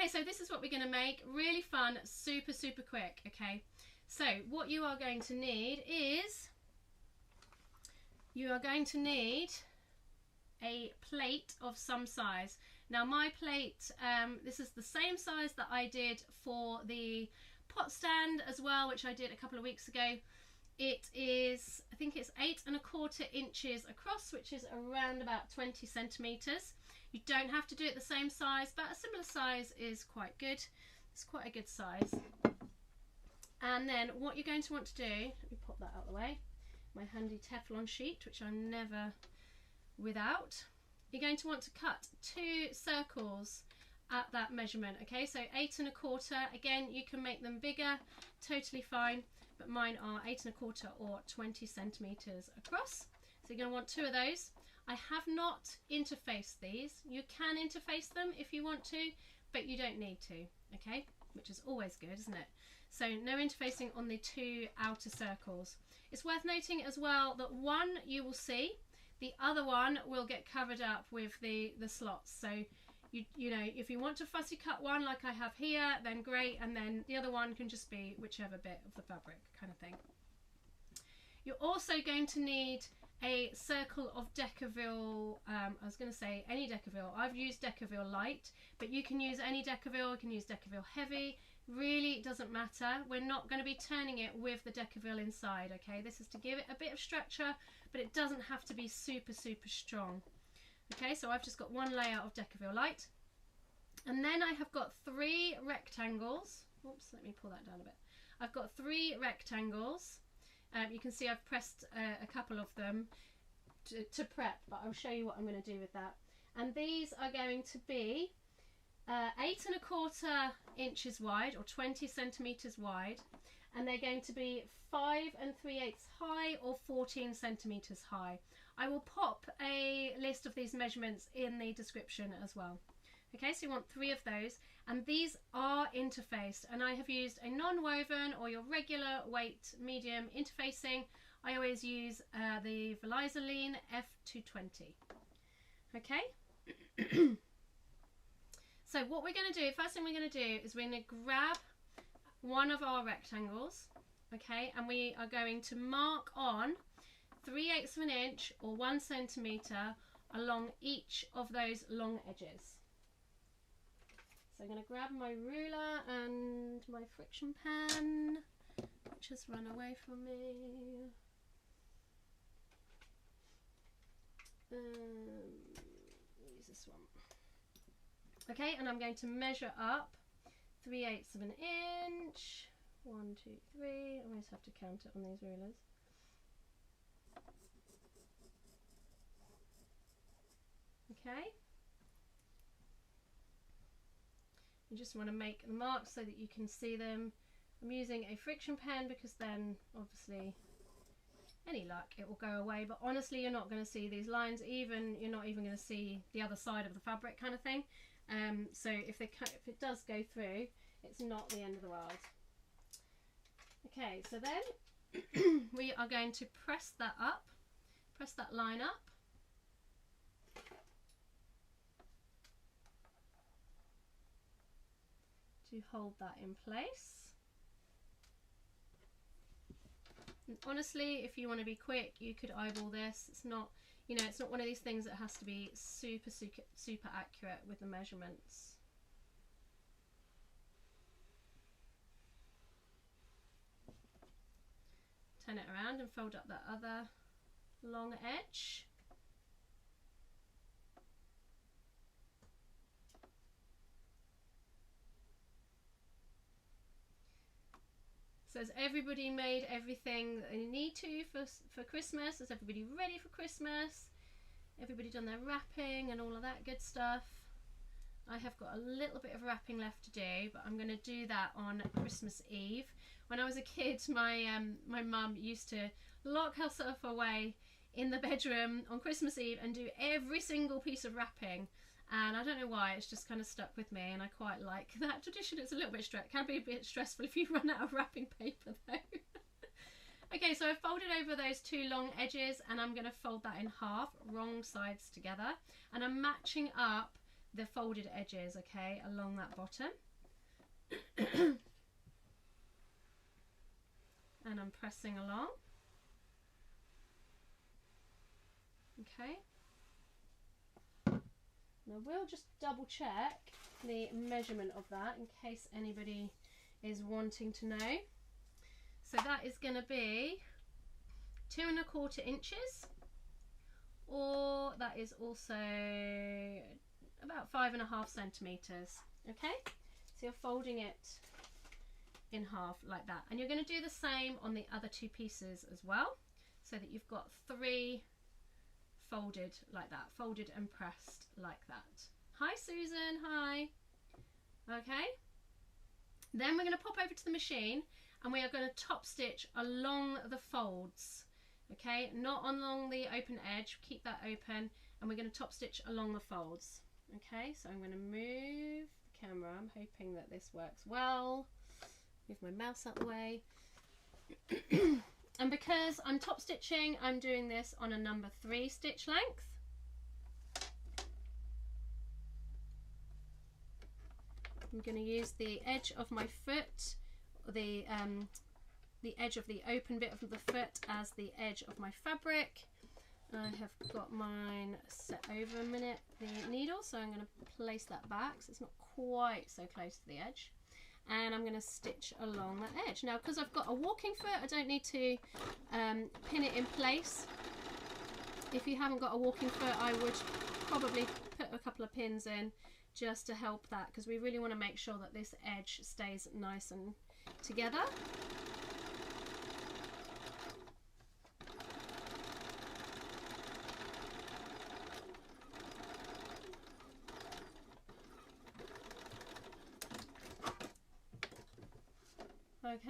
Okay, so this is what we're going to make. Really fun, super quick. Okay, so what you are going to need is a plate of some size. Now my plate, this is the same size that I did for the pot stand as well, which I did a couple of weeks ago. It is, I think it's 8¼ inches across, which is around about 20 centimeters. You don't have to do it the same size, but a similar size is quite good. It's quite a good size. And then what you're going to want to do, let me pop that out of the way, my handy Teflon sheet, which I'm never without. You're going to want to cut 2 circles at that measurement. Okay, so 8¼ again, you can make them bigger, totally fine, but mine are 8¼ or 20 centimeters across. So you're going to want 2 of those. I have not interfaced these. You can interface them if you want to, but you don't need to, okay, which is always good, isn't it? So no interfacing on the 2 outer circles. It's worth noting as well that one you will see, the other one will get covered up with the slots. So you know, if you want to fussy cut one like I have here, then great, and then the other one can just be whichever bit of the fabric kind of thing. You're also going to need a circle of Decaville, I was going to say any Decaville. I've used Decaville Light, but you can use any Decaville. You can use Decaville Heavy. Really, it doesn't matter. We're not going to be turning it with the Decaville inside, okay? This is to give it a bit of structure, but it doesn't have to be super strong. Okay, so I've just got 1 layer of Decaville Light. And then I have got 3 rectangles. Oops, let me pull that down a bit. I've got 3 rectangles. You can see I've pressed a couple of them to prep, but I'll show you what I'm going to do with that. And these are going to be 8¼ inches wide, or 20 centimeters wide, and they're going to be 5 3/8 high or 14 centimeters high. I will pop a list of these measurements in the description as well. Okay, so you want 3 of those, and these are interfaced, and I have used a non-woven or your regular weight medium interfacing. I always use the Velisaline F220. Okay. So what we're going to do, first thing we're going to do is we're going to grab one of our rectangles, okay, and we are going to mark on 3/8 of an inch or 1 centimeter along each of those long edges. So I'm going to grab my ruler and my friction pan, which has run away from me. Use this one. Okay, and I'm going to measure up 3/8 of an inch. 1, 2, 3. I always have to count it on these rulers. Okay. You just want to make the marks so that you can see them. I'm using a friction pen because then, obviously, any luck, it will go away. But honestly, you're not going to see these lines. You're not even going to see the other side of the fabric, kind of thing. So if it does go through, it's not the end of the world. Okay, so then we are going to press that line up. To hold that in place. And honestly, if you want to be quick, you could eyeball this. It's not, you know, it's not one of these things that has to be super accurate with the measurements. Turn it around and fold up that other long edge. So has everybody made everything that they need to for Christmas? Is everybody ready for Christmas? Everybody done their wrapping and all of that good stuff? I have got a little bit of wrapping left to do, but I'm going to do that on Christmas Eve. When I was a kid, my mum used to lock herself away in the bedroom on Christmas Eve and do every single piece of wrapping. And I don't know why, it's just kind of stuck with me, and I quite like that tradition. It's a little bit can be a bit stressful if you run out of wrapping paper though. Okay, so I've folded over those 2 long edges, and I'm going to fold that in half, wrong sides together, and I'm matching up the folded edges, okay, along that bottom. And I'm pressing along. Okay. Now we'll just double check the measurement of that in case anybody is wanting to know. So that is going to be 2¼ inches, or that is also about 5½ centimeters. Okay, so you're folding it in half like that, and you're going to do the same on the other 2 pieces as well, so that you've got 3 folded like that, folded and pressed like that. Hi Susan, hi. Okay, then we're going to pop over to the machine and we are going to top stitch along the folds, okay, not along the open edge, keep that open, and we're going to top stitch along the folds. Okay, so I'm going to move the camera, I'm hoping that this works well, move my mouse out the way. And because I'm top stitching, I'm doing this on a number 3 stitch length. I'm going to use the edge of my foot, the edge of the open bit of the foot as the edge of my fabric. I have got mine set over a minute, the needle, so I'm going to place that back so it's not quite so close to the edge. And I'm going to stitch along that edge. Now, because I've got a walking foot, I don't need to pin it in place. If you haven't got a walking foot, I would probably put a couple of pins in just to help that, because we really want to make sure that this edge stays nice and together. Okay,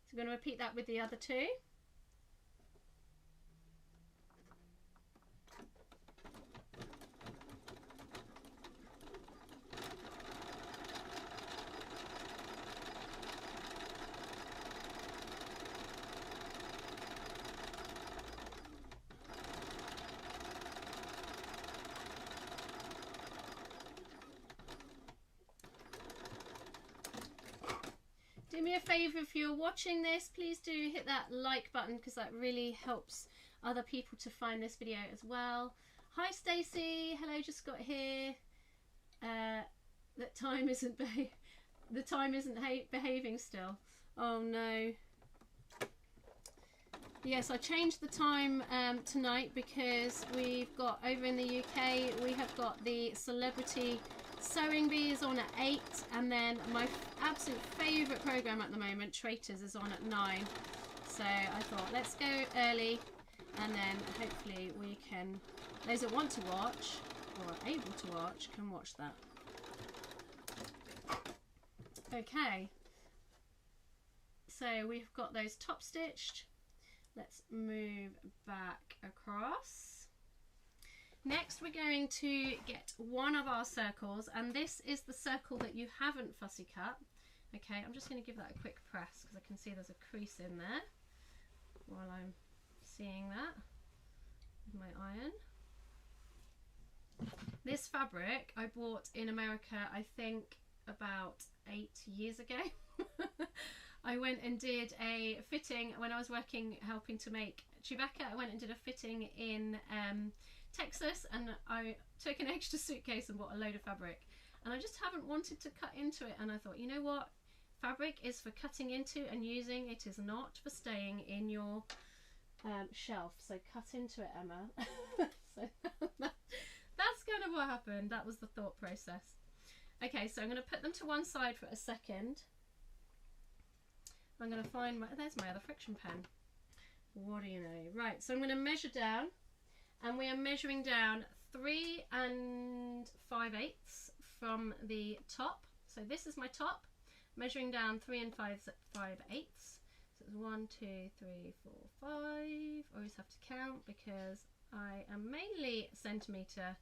so I'm going to repeat that with the other 2. Do me a favour, if you're watching this, please do hit that like button, because that really helps other people to find this video as well. Hi Stacey, hello, just got here. That time isn't behaving still. Oh no. Yes, I changed the time tonight because we've got, over in the UK, we have got the Celebrity Sewing Bee is on at 8, and then my absolute favourite programme at the moment, Traitors, is on at 9. So I thought, let's go early, and then hopefully we can, those that want to watch, or are able to watch, can watch that. Okay, so we've got those top stitched. Let's move back across. Next we're going to get one of our circles, and this is the circle that you haven't fussy cut. Okay, I'm just going to give that a quick press because I can see there's a crease in there while I'm seeing that with my iron. This fabric I bought in America, I think about 8 years ago. I went and did a fitting when I was working helping to make Chewbacca. I went and did a fitting in Texas, and I took an extra suitcase and bought a load of fabric, and I just haven't wanted to cut into it, and I thought, you know what, fabric is for cutting into and using, it is not for staying in your shelf, so cut into it, Emma. So that's kind of what happened. That was the thought process. Okay, so I'm going to put them to one side for a second. I'm going to find my, there's my other friction pen. What do you know? Right, so I'm going to measure down, and we are measuring down 3 5/8 from the top. So this is my top, measuring down 3 5/8. So it's 1, 2, 3, 4, 5. Always have to count because I am mainly centimetre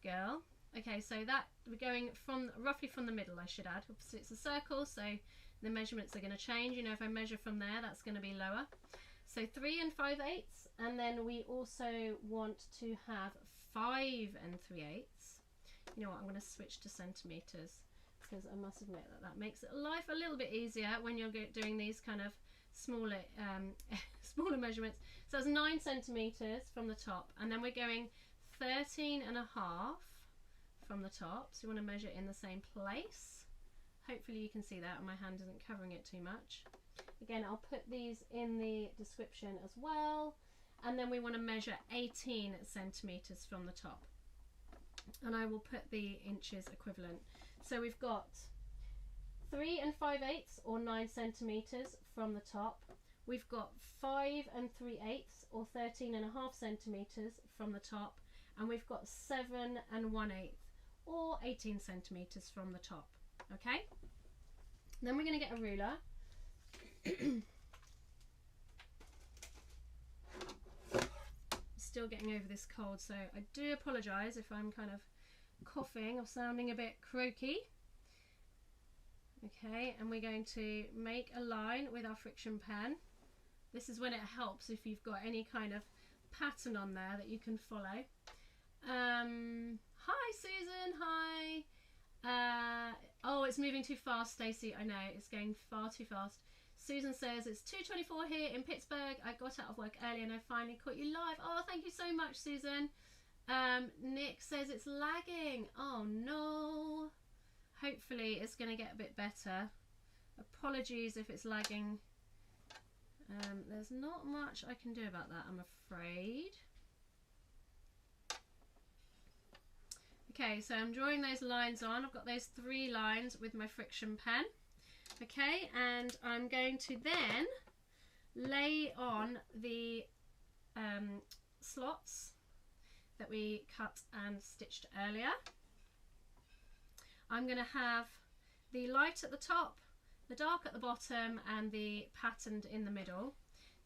girl. Okay, so that we're going from roughly from the middle, I should add. Obviously it's a circle, so the measurements are going to change. You know, if I measure from there, that's going to be lower. So 3 5/8, and then we also want to have 5 3/8. You know what, I'm going to switch to centimetres, because I must admit that that makes life a little bit easier when you're doing these kind of smaller smaller measurements. So it's 9 centimetres from the top, and then we're going 13 and a half from the top. So you want to measure in the same place. Hopefully you can see that, and my hand isn't covering it too much. Again, I'll put these in the description as well. And then we want to measure 18 centimetres from the top. And I will put the inches equivalent. So we've got 3 5/8 or 9 centimetres from the top. We've got 5 3/8 or 13 1/2 centimetres from the top. And we've got 7 1/8 or 18 centimetres from the top. Okay? Then we're going to get a ruler. Still getting over this cold, so I do apologise if I'm kind of coughing or sounding a bit croaky. Okay, and we're going to make a line with our friction pen. This is when it helps if you've got any kind of pattern on there that you can follow. Hi Susan, hi. Oh, it's moving too fast, Stacey. I know, it's going far too fast. Susan says it's 2:24 here in Pittsburgh. I got out of work early and I finally caught you live. Oh, thank you so much, Susan. Nick says it's lagging. Oh no. Hopefully it's going to get a bit better. Apologies if it's lagging. There's not much I can do about that, I'm afraid. Okay, so I'm drawing those lines on. I've got those 3 lines with my friction pen. Okay, and I'm going to then lay on the slots that we cut and stitched earlier. I'm going to have the light at the top, the dark at the bottom, and the patterned in the middle.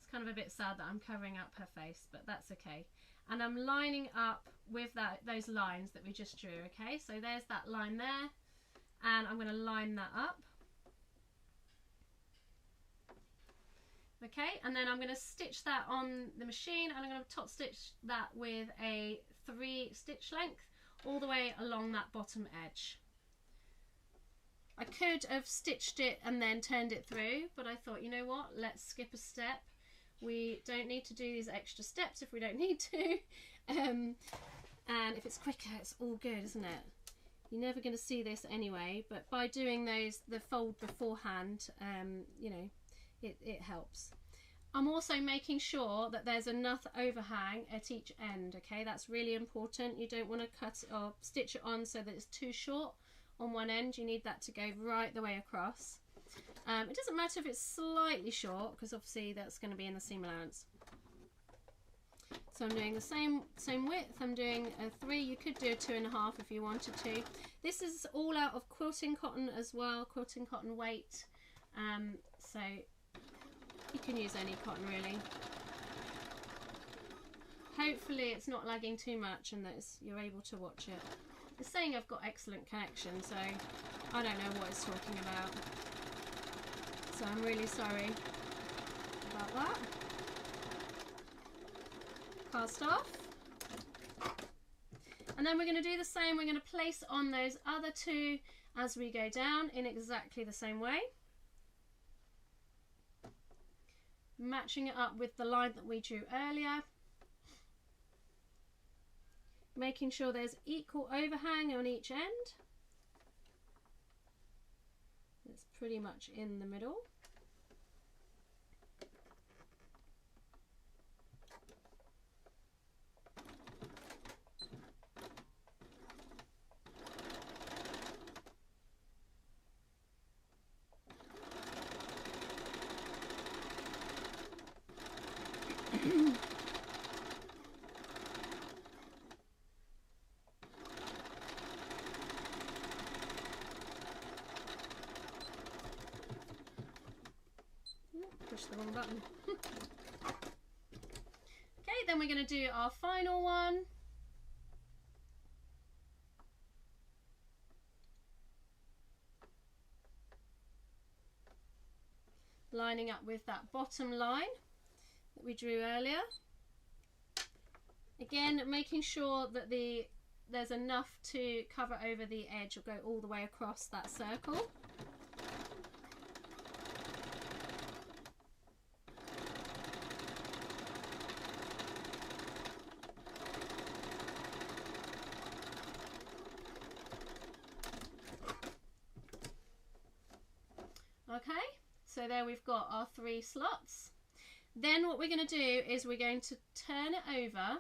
It's kind of a bit sad that I'm covering up her face, but that's okay. And I'm lining up with those lines that we just drew. Okay, so there's that line there, and I'm going to line that up. Okay, and then I'm going to stitch that on the machine, and I'm going to top stitch that with a 3 stitch length all the way along that bottom edge. I could have stitched it and then turned it through, but I thought, you know what, let's skip a step. We don't need to do these extra steps if we don't need to. And if it's quicker, it's all good, isn't it? You're never going to see this anyway, but by doing the fold beforehand, you know, it helps. I'm also making sure that there's enough overhang at each end. Okay, that's really important. You don't want to cut or stitch it on so that it's too short on one end. You need that to go right the way across. It doesn't matter if it's slightly short, because obviously that's going to be in the seam allowance. So I'm doing the same width. I'm doing a 3. You could do a 2.5 if you wanted to. This is all out of quilting cotton as well, quilting cotton weight. So you can use any cotton really. Hopefully it's not lagging too much and that you're able to watch it. It's saying I've got excellent connection, so I don't know what it's talking about. So I'm really sorry about that. Cast off. And then we're going to do the same. We're going to place on those other 2 as we go down in exactly the same way. Matching it up with the line that we drew earlier. Making sure there's equal overhang on each end. It's pretty much in the middle. Push the wrong button. Okay, then we're going to do our final one. Lining up with that bottom line that we drew earlier. Again, making sure that the there's enough to cover over the edge or go all the way across that circle. Okay, so there we've got our 3 slots. Then what we're going to do is we're going to turn it over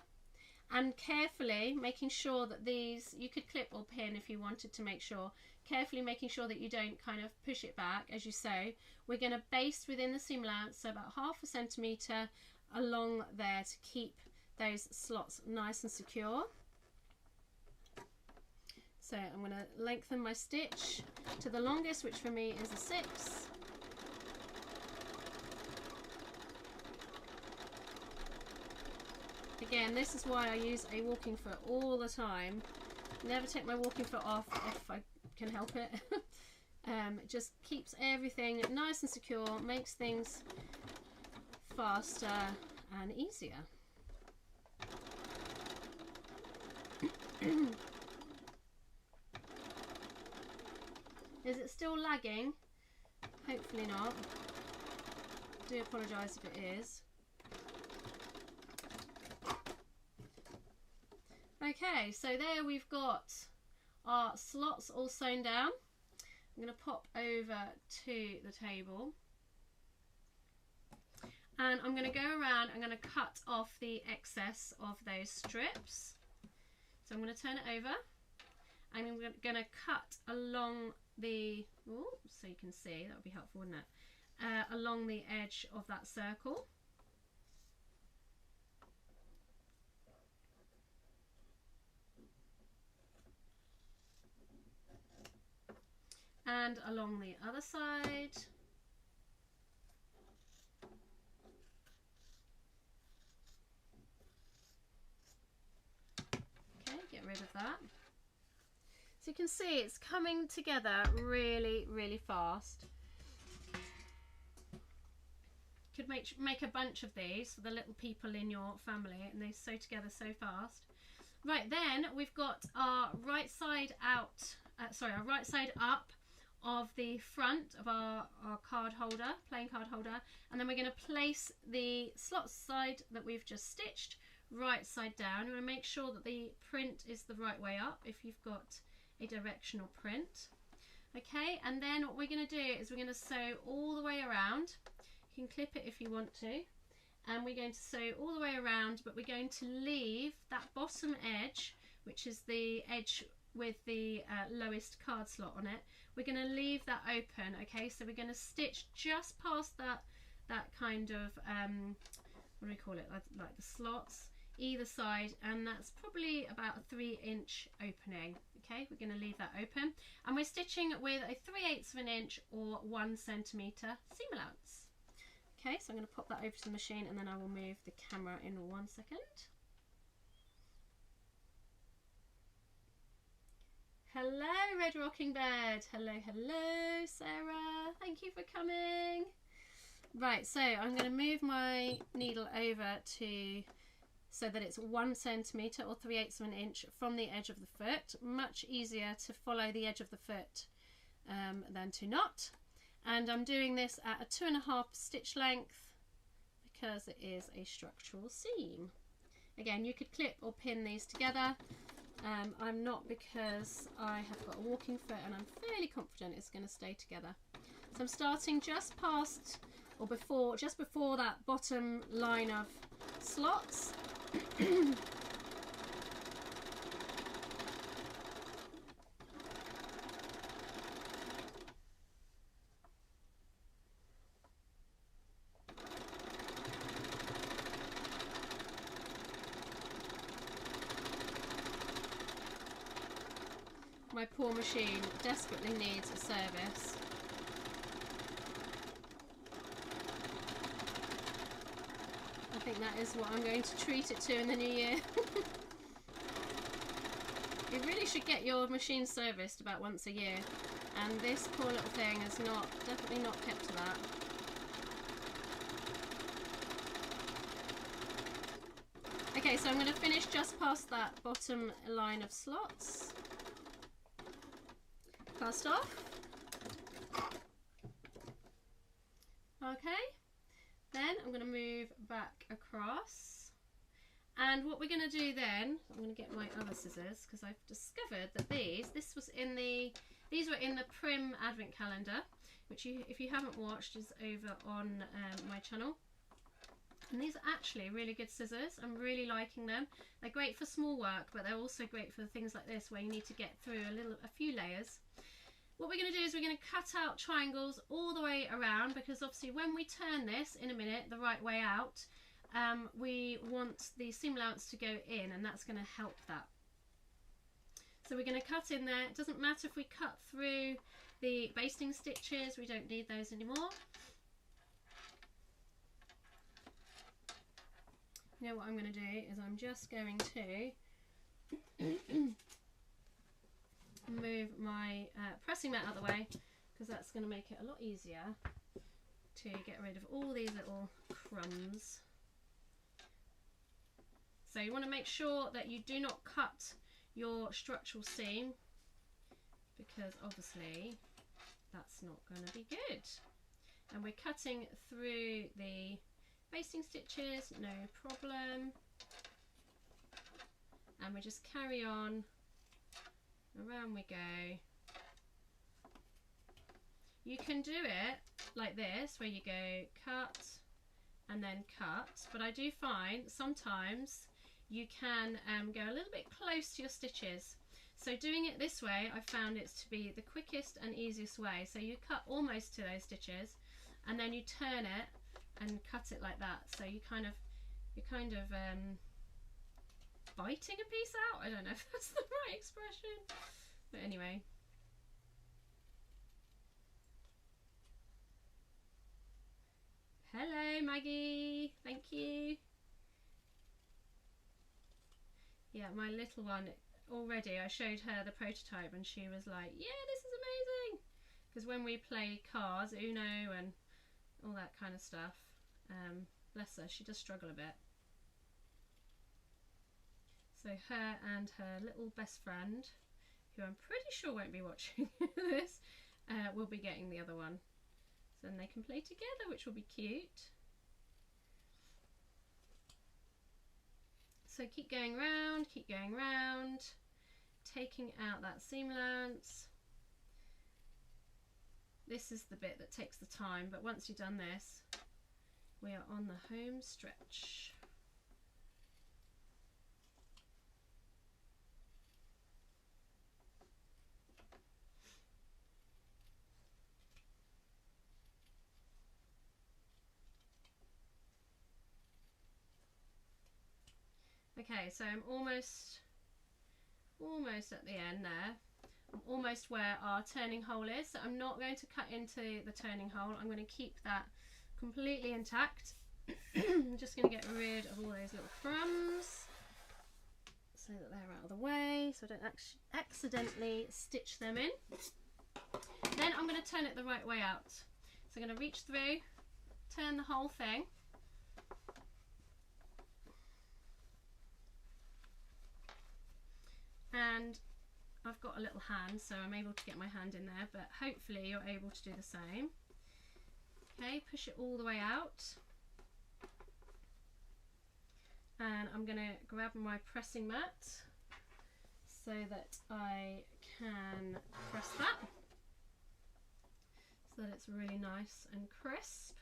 and carefully making sure that these, you could clip or pin if you wanted to make sure, carefully making sure that you don't kind of push it back as you sew. We're going to baste within the seam allowance, so about 1/2 centimetre along there to keep those slots nice and secure. So I'm going to lengthen my stitch to the longest, which for me is a 6. Again, this is why I use a walking foot all the time. Never take my walking foot off if I can help it. It just keeps everything nice and secure, makes things faster and easier. Is it still lagging? Hopefully not. I do apologise if it is. Okay, so there we've got our slots all sewn down. I'm going to pop over to the table and I'm going to go around, I'm going to cut off the excess of those strips. So I'm going to turn it over and I'm going to cut along the, so you can see, that would be helpful, wouldn't it? Along the edge of that circle. And along the other side. Okay, get rid of that. So you can see it's coming together really, really fast. You could make a bunch of these for the little people in your family and they sew together so fast. Right, then we've got our right side out, our right side up of the front of our card holder, plain card holder, and then we're going to place the slot side that we've just stitched right side down. We're going to make sure that the print is the right way up if you've got a directional print. Okay, and then what we're going to do is we're going to sew all the way around. You can clip it if you want to, and we're going to sew all the way around, but we're going to leave that bottom edge, which is the edge with the lowest card slot on it. We're going to leave that open. Okay, so we're going to stitch just past that kind of what do we call it, like the slots either side, and that's probably about a 3-inch opening. Okay, we're going to leave that open and we're stitching with a 3/8 of an inch or 1 centimetre seam allowance. Okay, so I'm going to pop that over to the machine and then I will move the camera in 1 second. Hello, Red Rocking Bird. Hello, hello, Sarah. Thank you for coming. Right, so I'm going to move my needle over to so that it's 1 centimetre or 3/8 of an inch from the edge of the foot. Much easier to follow the edge of the foot than to not. And I'm doing this at a 2.5 stitch length because it is a structural seam. Again, you could clip or pin these together. I'm not, because I have got a walking foot and I'm fairly confident it's going to stay together. So I'm starting just past or before, just before that bottom line of slots. My poor machine desperately needs a service. I think that is what I'm going to treat it to in the new year. You really should get your machine serviced about once a year, and this poor little thing has definitely not kept to that. Okay, Okay, so I'm going to finish just past that bottom line of slots. Cast off. Okay, then I'm going to move back across. And what we're going to do then, I'm going to get my other scissors because I've discovered that these were in the Prim Advent Calendar, which if you haven't watched is over on my channel. And these are actually really good scissors. I'm really liking them. They're great for small work, but they're also great for things like this where you need to get through a few layers. What we're going to do is we're going to cut out triangles all the way around, because obviously when we turn this in a minute the right way out, we want the seam allowance to go in, and that's going to help that. So we're going to cut in there. It doesn't matter if we cut through the basting stitches, we don't need those anymore. You know what I'm going to do is I'm just going to move my pressing mat out of the way, because that's going to make it a lot easier to get rid of all these little crumbs. So you want to make sure that you do not cut your structural seam, because obviously that's not going to be good. And we're cutting through the basting stitches, no problem, and we just carry on, around we go. You can do it like this, where you go cut and then cut, but I do find sometimes you can go a little bit close to your stitches. So doing it this way, I found it to be the quickest and easiest way. So you cut almost to those stitches and then you turn it and cut it like that. So you're kind of biting a piece out. I don't know if that's the right expression, but anyway. Hello Maggie, thank you. Yeah, my little one, already I showed her the prototype and she was like, yeah, this is amazing, because when we play cards, Uno and all that kind of stuff, bless her, she does struggle a bit. So her and her little best friend, who I'm pretty sure won't be watching this, will be getting the other one. So then they can play together, which will be cute. So keep going round, taking out that seam allowance. This is the bit that takes the time, but once you've done this, we are on the home stretch. Okay, so I'm almost at the end there. I'm almost where our turning hole is. So I'm not going to cut into the turning hole. I'm going to keep that completely intact. I'm just going to get rid of all those little crumbs so that they're out of the way, so I don't accidentally stitch them in. Then I'm going to turn it the right way out. So I'm going to reach through, turn the whole thing. And I've got a little hand, so I'm able to get my hand in there, but hopefully you're able to do the same. Okay, push it all the way out. And I'm going to grab my pressing mat so that I can press that, so that it's really nice and crisp.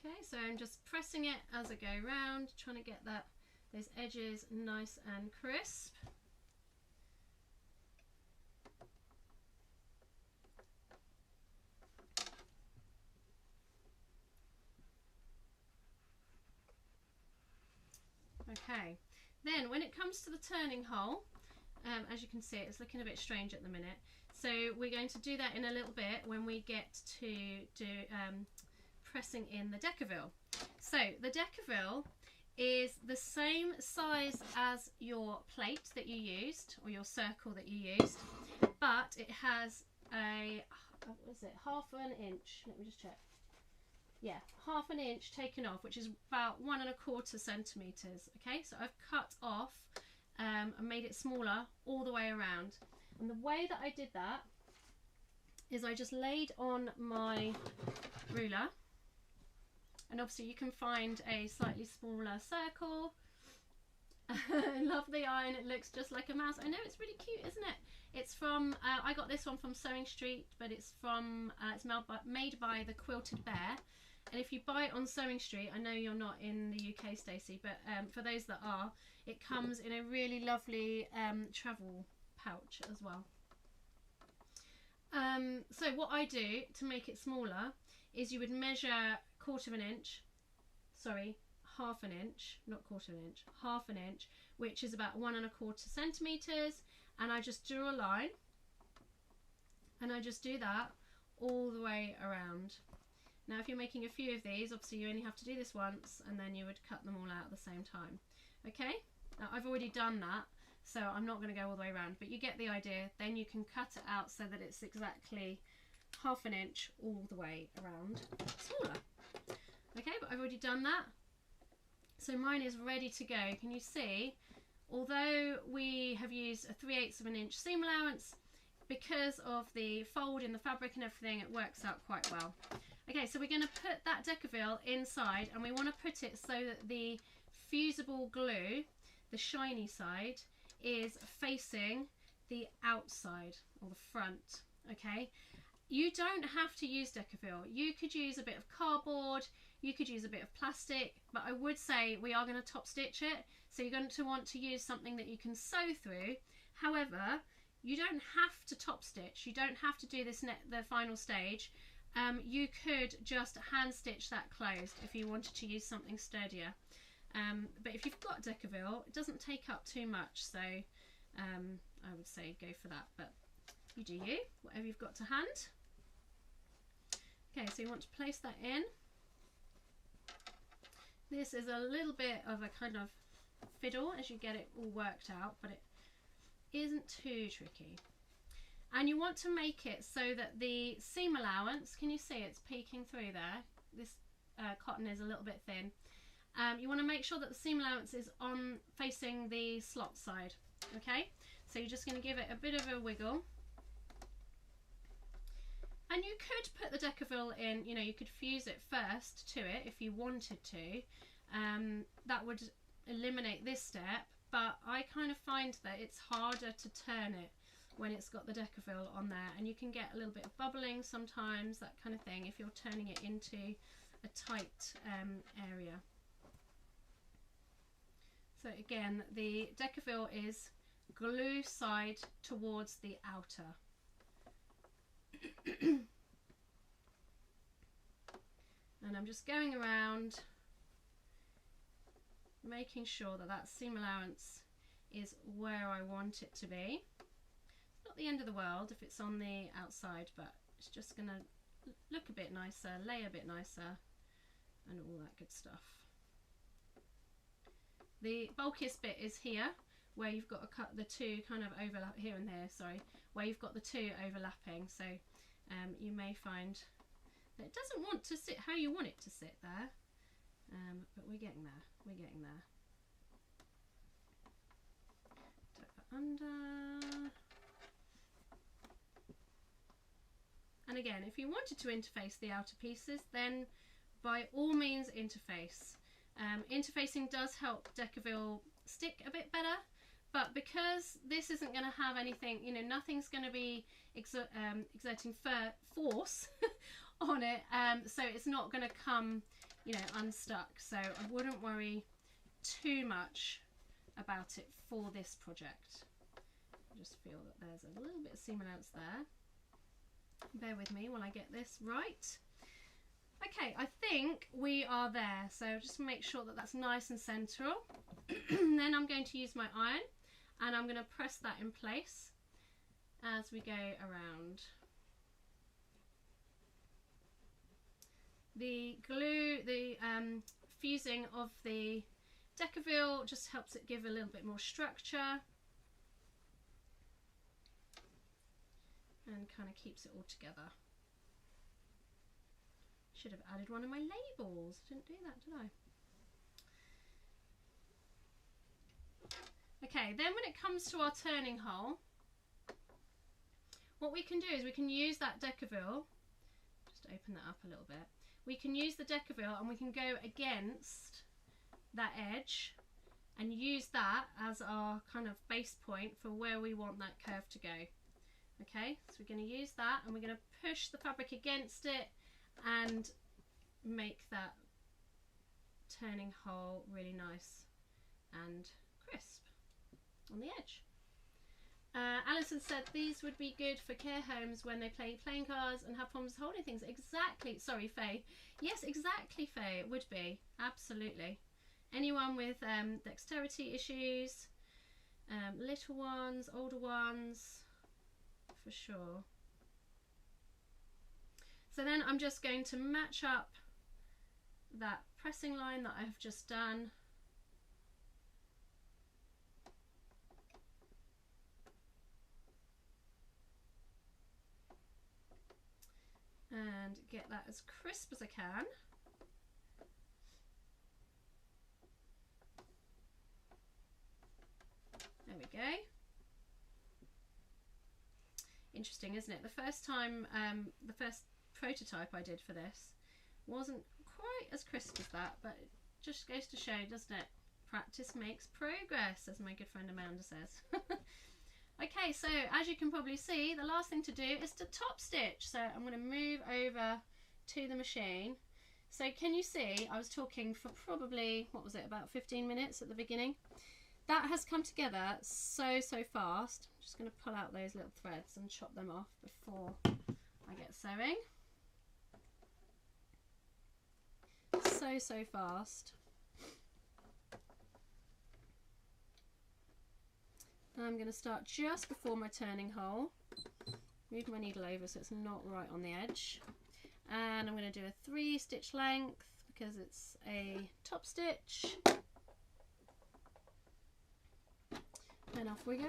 Okay, so I'm just pressing it as I go round, trying to get those edges nice and crisp. Okay, then when it comes to the turning hole, as you can see, it's looking a bit strange at the minute, so we're going to do that in a little bit when we get to do pressing in the Decaville. So the Decaville is the same size as your plate that you used, or your circle that you used, but it has a, what is it, half an inch, let me just check, yeah, half an inch taken off, which is about 1¼ centimetres. Okay, so I've cut off and made it smaller all the way around, and the way that I did that is I just laid on my ruler, and obviously you can find a slightly smaller circle. I love the iron, it looks just like a mouse. I know, it's really cute, isn't it? It's from, I got this one from Sewing Street, but it's from, it's made by the Quilted Bear. And if you buy it on Sewing Street, I know you're not in the UK, Stacey, but for those that are, it comes in a really lovely travel pouch as well. So what I do to make it smaller is you would measure half an inch, not quarter of an inch, half an inch, which is about 1¼ centimetres, and I just draw a line, and I just do that all the way around. Now if you're making a few of these, obviously you only have to do this once, and then you would cut them all out at the same time. Okay, now I've already done that, so I'm not going to go all the way around, but you get the idea. Then you can cut it out so that it's exactly half an inch all the way around smaller. Okay, but I've already done that, so mine is ready to go. Can you see, although we have used a 3/8 of an inch seam allowance, because of the fold in the fabric and everything, it works out quite well. Okay, so we're going to put that Decaville inside, and we want to put it so that the fusible glue, the shiny side, is facing the outside or the front. Okay, you don't have to use Decaville. You could use a bit of cardboard, you could use a bit of plastic, but I would say we are going to top stitch it, so you're going to want to use something that you can sew through. However, you don't have to top stitch, you don't have to do this the final stage. You could just hand stitch that closed if you wanted to use something sturdier. But if you've got Decaville, it doesn't take up too much, so I would say go for that, but you do you, whatever you've got to hand. Okay, so you want to place that in. This is a little bit of a kind of fiddle as you get it all worked out, but it isn't too tricky. And you want to make it so that the seam allowance, can you see it's peeking through there? This cotton is a little bit thin. You want to make sure that the seam allowance is on facing the slot side. Okay, so you're just going to give it a bit of a wiggle. And you could put the Decaville in, you know, you could fuse it first to it if you wanted to. That would eliminate this step, but I kind of find that it's harder to turn it when it's got the Decaville on there, and you can get a little bit of bubbling sometimes, that kind of thing, if you're turning it into a tight area. So again, the Decaville is glue side towards the outer. And I'm just going around making sure that that seam allowance is where I want it to be. It's not the end of the world if it's on the outside, but it's just going to look a bit nicer, lay a bit nicer, and all that good stuff. The bulkiest bit is here, where you've got to cut the two kind of overlap, here and there, sorry, where you've got the two overlapping, so you may find that it doesn't want to sit how you want it to sit there, but we're getting there, we're getting there. Tuck that under. And again, if you wanted to interface the outer pieces, then by all means interface. Interfacing does help Decaville stick a bit better, but because this isn't going to have anything, you know, nothing's going to be exerting force on it, so it's not going to come, you know, unstuck. So I wouldn't worry too much about it for this project. I just feel that there's a little bit of seam allowance there. Bear with me while I get this right. Okay, I think we are there, so just make sure that that's nice and central. Then I'm going to use my iron and I'm going to press that in place as we go around. The glue, the fusing of the Decaville just helps it give a little bit more structure and kind of keeps it all together. Should have added one of my labels. Didn't do that, did I? Okay, then when it comes to our turning hole, what we can do is we can use that Decaville, just open that up a little bit. We can use the Decaville and we can go against that edge and use that as our kind of base point for where we want that curve to go. Okay, so we're going to use that and we're going to push the fabric against it and make that turning hole really nice and crisp on the edge. Alison said these would be good for care homes when they play playing cards and have problems holding things. Exactly. Sorry, Faye. Yes, exactly, Faye. It would be. Absolutely. Anyone with dexterity issues, little ones, older ones, for sure. So then I'm just going to match up that pressing line that I've just done. And get that as crisp as I can. There we go. Interesting, isn't it? The first time, the first prototype I did for this wasn't quite as crisp as that, but it just goes to show, doesn't it? Practice makes progress, as my good friend Amanda says. Okay, so as you can probably see, the last thing to do is to top stitch. So I'm going to move over to the machine. So can you see, I was talking for probably, what was it, about 15 minutes at the beginning. That has come together so fast. I'm just going to pull out those little threads and chop them off before I get sewing. So fast. I'm going to start just before my turning hole. Move my needle over so it's not right on the edge. And I'm going to do a 3 stitch length because it's a top stitch. And off we go.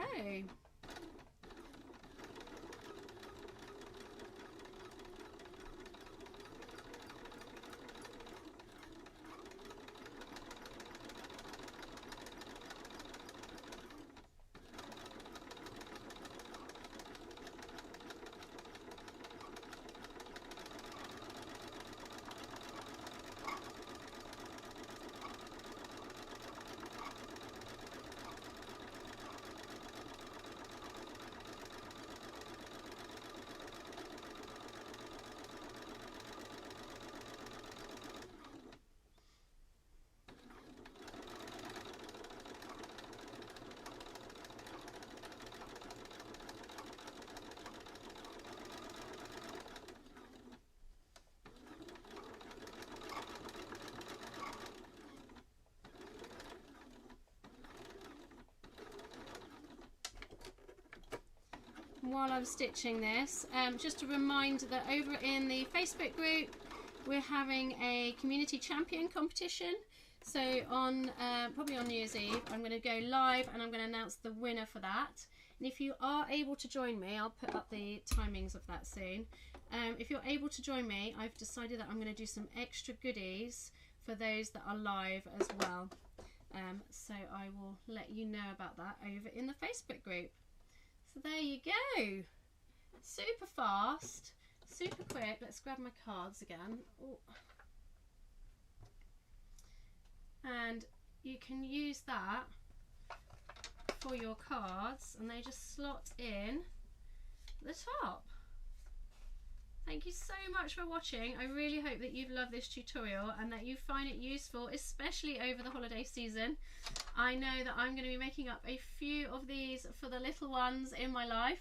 While I'm stitching this, just a reminder that over in the Facebook group we're having a community champion competition. So on probably on New Year's Eve I'm going to go live and I'm going to announce the winner for that. And if you are able to join me, I'll put up the timings of that soon. If you're able to join me, I've decided that I'm going to do some extra goodies for those that are live as well. So I will let you know about that over in the Facebook group. So there you go. Super fast, super quick. Let's grab my cards again. Ooh. And you can use that for your cards and they just slot in the top. Thank you so much for watching. I really hope that you've loved this tutorial and that you find it useful, especially over the holiday season. I know that I'm going to be making up a few of these for the little ones in my life.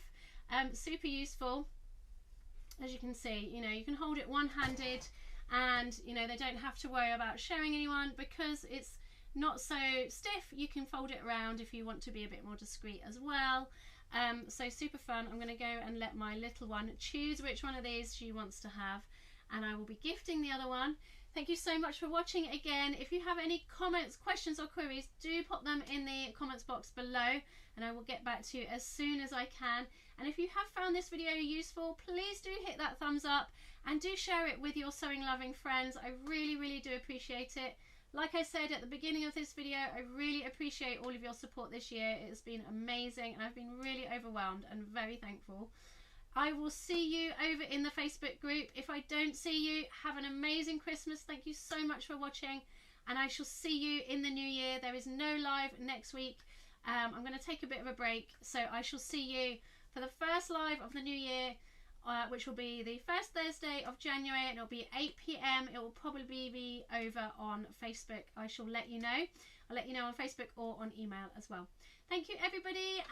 Super useful. As you can see, you know, you can hold it one-handed and you know, they don't have to worry about showing anyone because it's not so stiff. You can fold it around if you want to be a bit more discreet as well. So super fun. I'm going to go and let my little one choose which one of these she wants to have, and I will be gifting the other one. Thank you so much for watching again. If you have any comments, questions or queries, do pop them in the comments box below and I will get back to you as soon as I can. And if you have found this video useful, please do hit that thumbs up and do share it with your sewing loving friends. I really do appreciate it. Like I said at the beginning of this video, I really appreciate all of your support this year. It's been amazing and I've been really overwhelmed and very thankful. I will see you over in the Facebook group. If I don't see you, have an amazing Christmas. Thank you so much for watching, and I shall see you in the new year. There is no live next week. I'm going to take a bit of a break, so I shall see you for the first live of the new year, which will be the first Thursday of January, and it'll be 8 PM. It will probably be over on Facebook. I shall let you know. I'll let you know on Facebook or on email as well. Thank you, everybody.